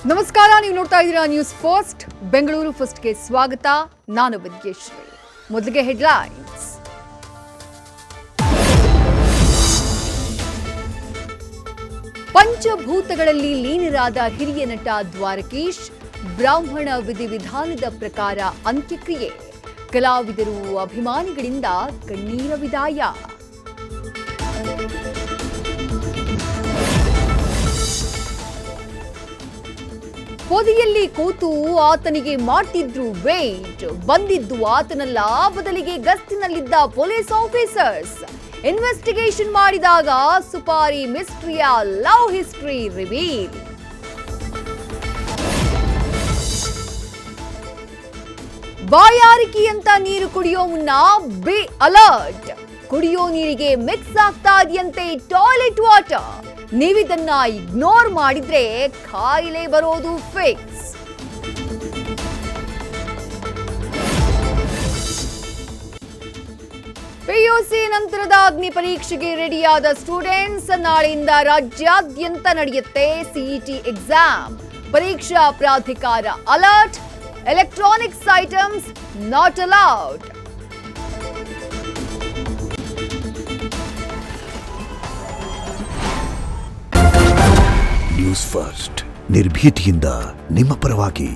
ನಮಸ್ಕಾರ, ನೀವು ನೋಡ್ತಾ ಇದ್ದೀರಾ ನ್ಯೂಸ್ ಫಸ್ಟ್ ಬೆಂಗಳೂರು ಫಸ್ಟ್ಗೆ ಸ್ವಾಗತ. ನಾನು ವಿದ್ಯಶ್ರೀ. ಮೊದಲಿಗೆ ಹೆಡ್ಲೈನ್ಸ್. ಪಂಚಭೂತಗಳಲ್ಲಿ ಲೀನರಾದ ಹಿರಿಯ ನಟ ದ್ವಾರಕೀಶ್, ಬ್ರಾಹ್ಮಣ ವಿಧಿವಿಧಾನದ ಪ್ರಕಾರ ಅಂತ್ಯಕ್ರಿಯೆ. ಕಲಾವಿದರು ಅಭಿಮಾನಿಗಳಿಂದ ಕಣ್ಣೀರ ವಿದಾಯ. ಪೊದೆಯಲ್ಲಿ ಕೂತು ಆತನಿಗೆ ಮಾಡ್ತಿದ್ರು ವೇಟ್. ಬಂದಿದ್ದು ಆತನಲ್ಲ, ಬದಲಿಗೆ ಗಸ್ತಿನಲ್ಲಿದ್ದ ಪೊಲೀಸ್ ಆಫೀಸರ್ಸ್. ಇನ್ವೆಸ್ಟಿಗೇಷನ್ ಮಾಡಿದಾಗ ಸುಪಾರಿ ಮಿಸ್ಟ್ರಿಯ ಲವ್ ಹಿಸ್ಟ್ರಿ ರಿವೀಲ್. ಬಾಯಾರಿಕೆ ಅಂತ ನೀರು ಕುಡಿಯೋ ಮುನ್ನ ಬಿ ಅಲರ್ಟ್. ಕುಡಿಯೋ ನೀರಿಗೆ ಮಿಕ್ಸ್ ಆಗ್ತಾ ಇದೆಯಂತೆ ಟಾಯ್ಲೆಟ್ ವಾಟರ್. ನೀವಿದನ್ನ ಇಗ್ನೋರ್ ಮಾಡಿದ್ರೆ ಕಾಯಿಲೆ ಬರೋದು ಫಿಕ್ಸ್. ಪಿಯುಸಿ ನಂತರದ ಅಗ್ನಿ ಪರೀಕ್ಷೆಗೆ ರೆಡಿಯಾದ ಸ್ಟೂಡೆಂಟ್ಸ್. ನಾಳೆಯಿಂದ ರಾಜ್ಯಾದ್ಯಂತ ನಡೆಯುತ್ತೆ ಸಿಇಟಿ ಎಕ್ಸಾಮ್. ಪರೀಕ್ಷಾ ಪ್ರಾಧಿಕಾರ alert. Electronics items not allowed. News first, ನಿರ್ಭೀತಿಯಿಂದ ನಿಮ್ಮ ಪರವಾಗಿ.